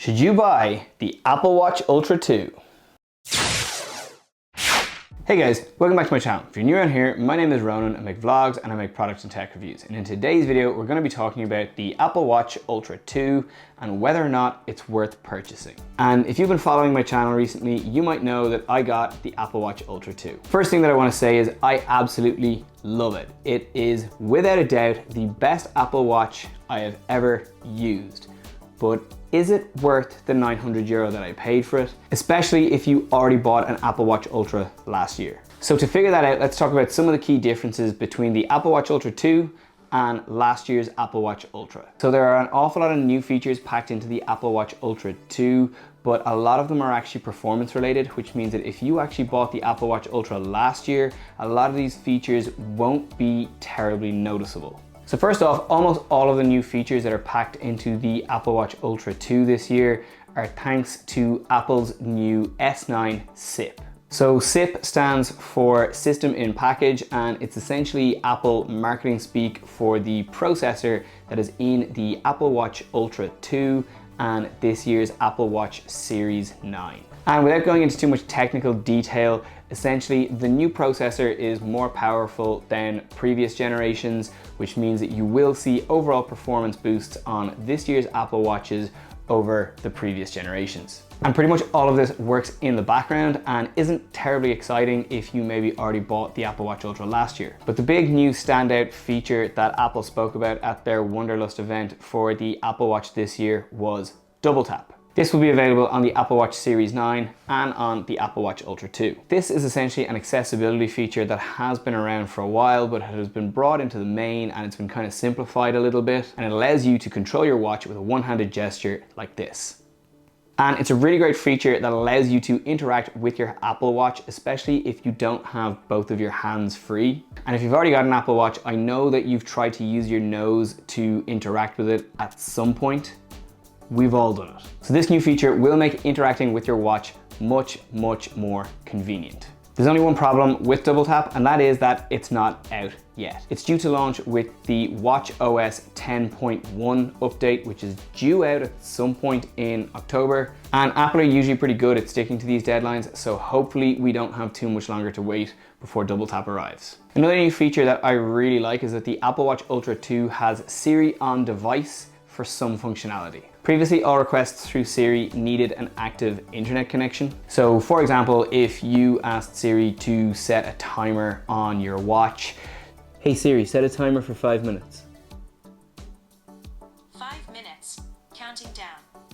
Should you buy the Apple Watch Ultra 2? Hey guys, welcome back to my channel. If you're new around here, my name is Ronan. I make vlogs and I make product and tech reviews. And in today's video, we're going to be talking about the Apple Watch Ultra 2 and whether or not it's worth purchasing. And if you've been following my channel recently, you might know that I got the Apple Watch Ultra 2. First thing that I want to say is I absolutely love it. It is without a doubt the best Apple Watch I have ever used. But is it worth the €900 that I paid for it? Especially if you already bought an Apple Watch Ultra last year. So to figure that out, let's talk about some of the key differences between the Apple Watch Ultra 2 and last year's Apple Watch Ultra. So there are an awful lot of new features packed into the Apple Watch Ultra 2, but a lot of them are actually performance related, which means that if you actually bought the Apple Watch Ultra last year, a lot of these features won't be terribly noticeable. So first off, almost all of the new features that are packed into the Apple Watch Ultra 2 this year are thanks to Apple's new S9 SIP. So SIP stands for System in Package, and it's essentially Apple marketing speak for the processor that is in the Apple Watch Ultra 2 and this year's Apple Watch Series 9. And without going into too much technical detail, essentially the new processor is more powerful than previous generations, which means that you will see overall performance boosts on this year's Apple Watches over the previous generations. And pretty much all of this works in the background and isn't terribly exciting if you maybe already bought the Apple Watch Ultra last year. But the big new standout feature that Apple spoke about at their Wonderlust event for the Apple Watch this year was Double Tap. This will be available on the Apple Watch Series 9 and on the Apple Watch Ultra 2. This is essentially an accessibility feature that has been around for a while, but has been brought into the main and it's been kind of simplified a little bit, and it allows you to control your watch with a one-handed gesture like this. And it's a really great feature that allows you to interact with your Apple Watch, especially if you don't have both of your hands free. And if you've already got an Apple Watch, I know that you've tried to use your nose to interact with it at some point. We've all done it. So this new feature will make interacting with your watch much more convenient. There's only one problem with Double Tap, and that is that it's not out yet. It's due to launch with the watchOS 10.1 update, which is due out at some point in October. And Apple are usually pretty good at sticking to these deadlines, so hopefully we don't have too much longer to wait before Double Tap arrives. Another new feature that I really like is that the Apple Watch Ultra 2 has Siri on device for some functionality. Previously, all requests through Siri needed an active internet connection. So for example, if you asked Siri to set a timer on your watch, hey Siri, set a timer for 5 minutes. 5 minutes, counting down.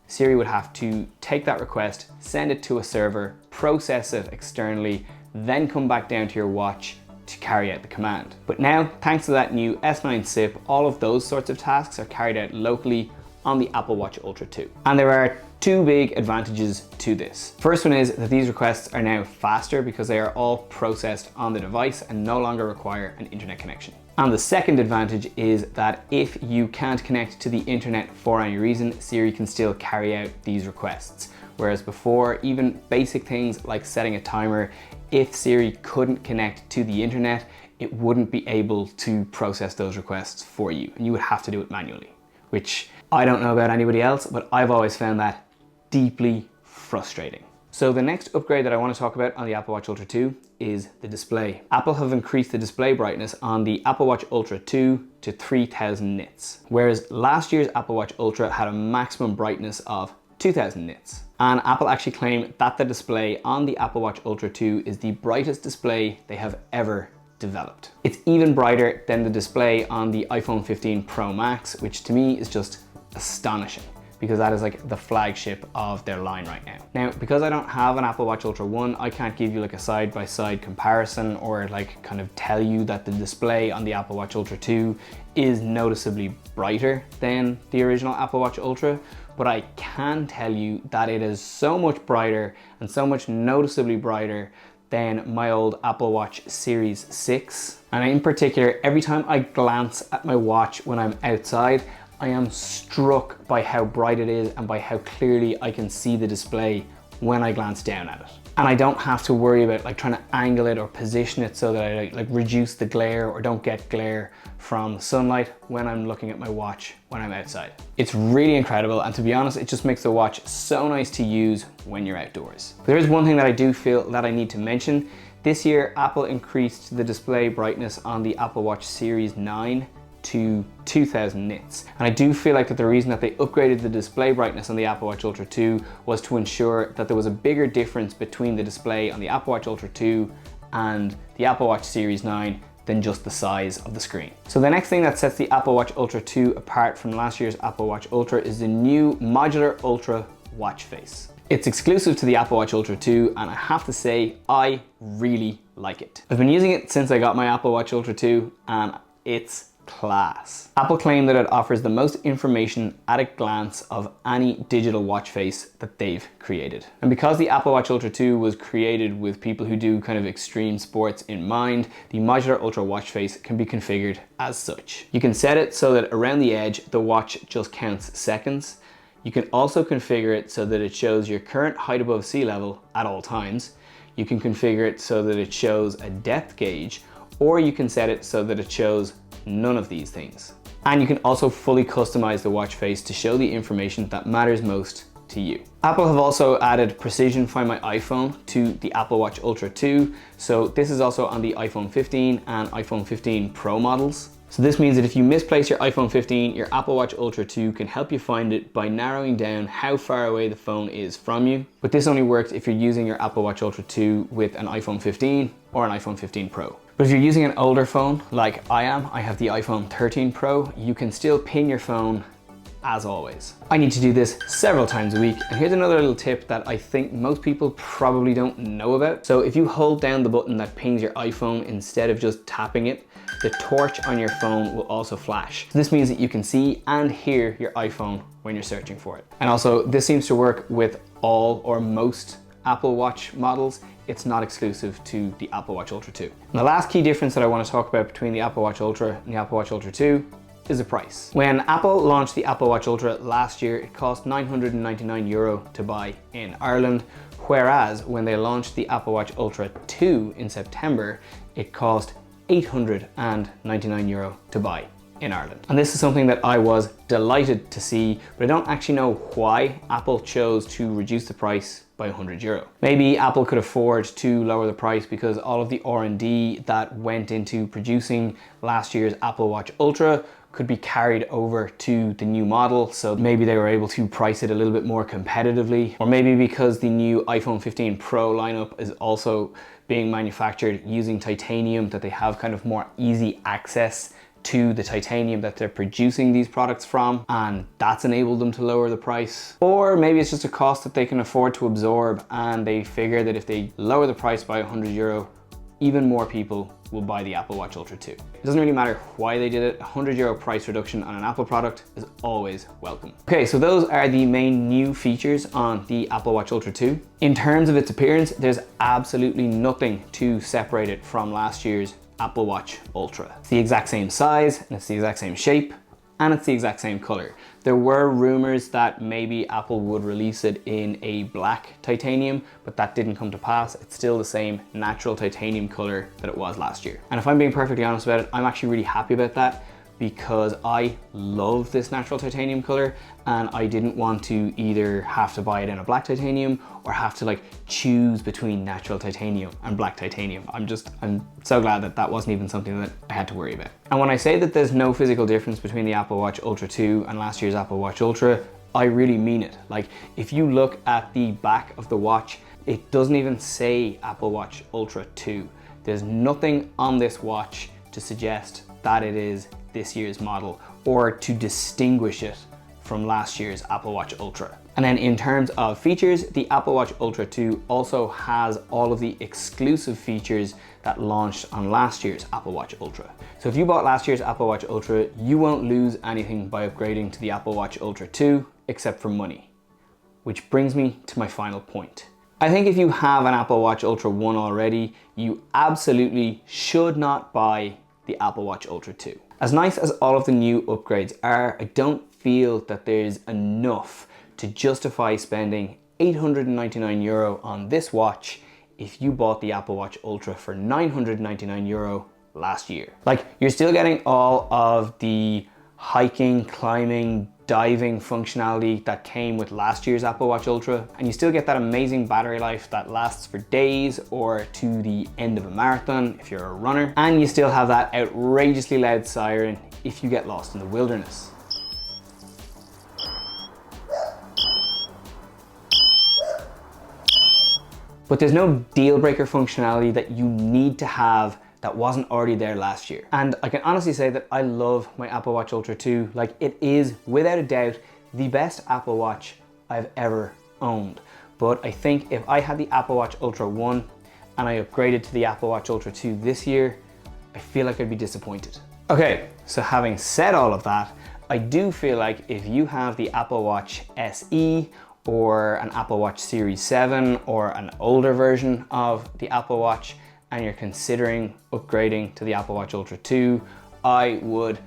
Siri would have to take that request, send it to a server, process it externally, then come back down to your watch to carry out the command. But now, thanks to that new S9 SIP, all of those sorts of tasks are carried out locally on the Apple Watch Ultra 2. And there are two big advantages to this. First one is that these requests are now faster because they are all processed on the device and no longer require an internet connection. And the second advantage is that if you can't connect to the internet for any reason, Siri can still carry out these requests. Whereas before, even basic things like setting a timer, if Siri couldn't connect to the internet, it wouldn't be able to process those requests for you, and you would have to do it manually, which I don't know about anybody else, but I've always found that deeply frustrating. So the next upgrade that I want to talk about on the Apple Watch Ultra 2 is the display. Apple have increased the display brightness on the Apple Watch Ultra 2 to 3000 nits, whereas last year's Apple Watch Ultra had a maximum brightness of 2000 nits. And Apple actually claim that the display on the Apple Watch Ultra 2 is the brightest display they have ever developed. It's even brighter than the display on the iPhone 15 Pro Max, which to me is just astonishing, because that is like the flagship of their line right now. Now, because I don't have an Apple Watch Ultra 1, I can't give you like a side-by-side comparison or like kind of tell you that the display on the Apple Watch Ultra 2 is noticeably brighter than the original Apple Watch Ultra, but I can tell you that it is so much brighter and so much noticeably brighter than my old Apple Watch Series 6. And in particular, every time I glance at my watch when I'm outside, I am struck by how bright it is and by how clearly I can see the display when I glance down at it. And I don't have to worry about like trying to angle it or position it so that I like reduce the glare or don't get glare from sunlight when I'm looking at my watch when I'm outside. It's really incredible, and to be honest, it just makes the watch so nice to use when you're outdoors. There is one thing that I do feel that I need to mention. This year, Apple increased the display brightness on the Apple Watch Series 9 to 2000 nits. And I do feel like that the reason that they upgraded the display brightness on the Apple Watch Ultra 2 was to ensure that there was a bigger difference between the display on the Apple Watch Ultra 2 and the Apple Watch Series 9 than just the size of the screen. So the next thing that sets the Apple Watch Ultra 2 apart from last year's Apple Watch Ultra is the new Modular Ultra watch face. It's exclusive to the Apple Watch Ultra 2, and I have to say, I really like it. I've been using it since I got my Apple Watch Ultra 2, and it's class. Apple claim that it offers the most information at a glance of any digital watch face that they've created. And because the Apple Watch Ultra 2 was created with people who do kind of extreme sports in mind, the Modular Ultra watch face can be configured as such. You can set it so that around the edge, the watch just counts seconds. You can also configure it so that it shows your current height above sea level at all times. You can configure it so that it shows a depth gauge, or you can set it so that it shows none of these things. And you can also fully customize the watch face to show the information that matters most to you. Apple have also added Precision Find My iPhone to the Apple Watch Ultra 2. So this is also on the iPhone 15 and iPhone 15 Pro models. So this means that if you misplace your iPhone 15, your Apple Watch Ultra 2 can help you find it by narrowing down how far away the phone is from you. But this only works if you're using your Apple Watch Ultra 2 with an iPhone 15 or an iPhone 15 Pro. But if you're using an older phone like I am, I have the iPhone 13 Pro, you can still pin your phone as always. I need to do this several times a week, and here's another little tip that I think most people probably don't know about. So if you hold down the button that pings your iPhone instead of just tapping it, the torch on your phone will also flash. This means that you can see and hear your iPhone when you're searching for it. And also, this seems to work with all or most Apple Watch models. It's not exclusive to the Apple Watch Ultra 2. And the last key difference that I want to talk about between the Apple Watch Ultra and the Apple Watch Ultra 2 is the price. When Apple launched the Apple Watch Ultra last year, it cost €999 to buy in Ireland, whereas when they launched the Apple Watch Ultra 2 in September, it cost €899 to buy in Ireland. And this is something that I was delighted to see, but I don't actually know why Apple chose to reduce the price by €100. Maybe Apple could afford to lower the price because all of the R&D that went into producing last year's Apple Watch Ultra could be carried over to the new model, so maybe they were able to price it a little bit more competitively. Or maybe because the new iPhone 15 Pro lineup is also being manufactured using titanium, that they have kind of more easy access to the titanium that they're producing these products from, and that's enabled them to lower the price. Or maybe it's just a cost that they can afford to absorb, and they figure that if they lower the price by €100, even more people will buy the Apple Watch Ultra 2. It doesn't really matter why they did it. A €100 price reduction on an Apple product is always welcome. Okay, so those are the main new features on the Apple Watch Ultra 2. In terms of its appearance, there's absolutely nothing to separate it from last year's Apple Watch Ultra. It's the exact same size, and it's the exact same shape, and it's the exact same color. There were rumors that maybe Apple would release it in a black titanium, but that didn't come to pass. It's still the same natural titanium color that it was last year. And if I'm being perfectly honest about it, I'm actually really happy about that, because I love this natural titanium color, and I didn't want to either have to buy it in a black titanium or have to like choose between natural titanium and black titanium. I'm so glad that that wasn't even something that I had to worry about. And when I say that there's no physical difference between the Apple Watch Ultra 2 and last year's Apple Watch Ultra, I really mean it. Like, if you look at the back of the watch, it doesn't even say Apple Watch Ultra 2. There's nothing on this watch to suggest that it is this year's model or to distinguish it from last year's Apple Watch Ultra. And then in terms of features, the Apple Watch Ultra 2 also has all of the exclusive features that launched on last year's Apple Watch Ultra. So if you bought last year's Apple Watch Ultra, you won't lose anything by upgrading to the Apple Watch Ultra 2 except for money. Which brings me to my final point. I think if you have an Apple Watch Ultra 1 already, you absolutely should not buy the Apple Watch Ultra 2. As nice as all of the new upgrades are, I don't feel that there's enough to justify spending €899 on this watch if you bought the Apple Watch Ultra for €999 last year. Like, you're still getting all of the hiking, climbing, diving functionality that came with last year's Apple Watch Ultra, and you still get that amazing battery life that lasts for days or to the end of a marathon if you're a runner, and you still have that outrageously loud siren if you get lost in the wilderness. But there's no deal breaker functionality that you need to have that wasn't already there last year. And I can honestly say that I love my Apple Watch Ultra 2. Like, it is without a doubt the best Apple Watch I've ever owned. But I think if I had the Apple Watch Ultra 1 and I upgraded to the Apple Watch Ultra 2 this year, I feel like I'd be disappointed. Okay, so having said all of that, I do feel like if you have the Apple Watch SE or an Apple Watch Series 7 or an older version of the Apple Watch and you're considering upgrading to the Apple Watch Ultra 2, I would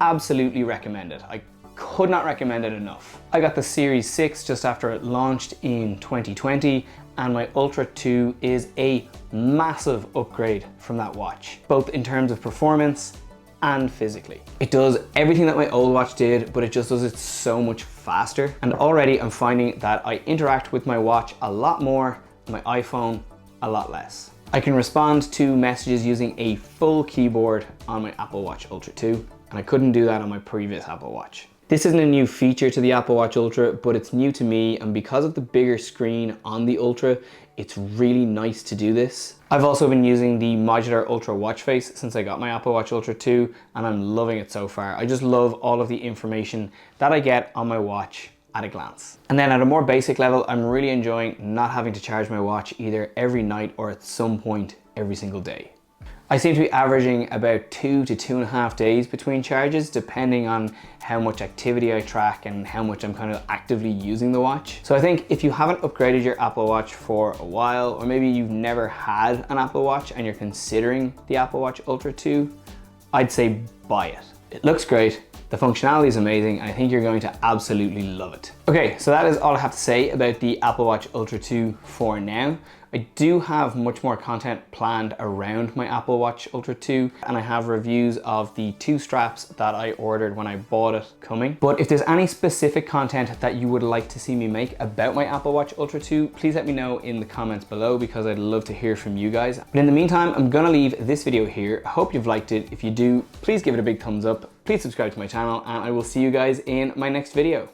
absolutely recommend it. I could not recommend it enough. I got the Series 6 just after it launched in 2020, and my Ultra 2 is a massive upgrade from that watch, both in terms of performance and physically. It does everything that my old watch did, but it just does it so much faster. And already I'm finding that I interact with my watch a lot more, my iPhone a lot less. I can respond to messages using a full keyboard on my Apple Watch Ultra 2, and I couldn't do that on my previous Apple Watch. This isn't a new feature to the Apple Watch Ultra, but it's new to me, and because of the bigger screen on the Ultra, it's really nice to do this. I've also been using the Modular Ultra watch face since I got my Apple Watch Ultra 2, and I'm loving it so far. I just love all of the information that I get on my watch at a glance. And then at a more basic level, I'm really enjoying not having to charge my watch either every night or at some point every single day. I seem to be averaging about 2 to 2.5 days between charges, depending on how much activity I track and how much I'm kind of actively using the watch. So I think if you haven't upgraded your Apple Watch for a while, or maybe you've never had an Apple Watch and you're considering the Apple Watch Ultra 2, I'd say buy it. It looks great, the functionality is amazing, and I think you're going to absolutely love it. Okay, so that is all I have to say about the Apple Watch Ultra 2 for now. I do have much more content planned around my Apple Watch Ultra 2, and I have reviews of the 2 straps that I ordered when I bought it coming. But if there's any specific content that you would like to see me make about my Apple Watch Ultra 2, please let me know in the comments below, because I'd love to hear from you guys. But in the meantime, I'm gonna leave this video here. I hope you've liked it. If you do, please give it a big thumbs up. Please subscribe to my channel, and I will see you guys in my next video.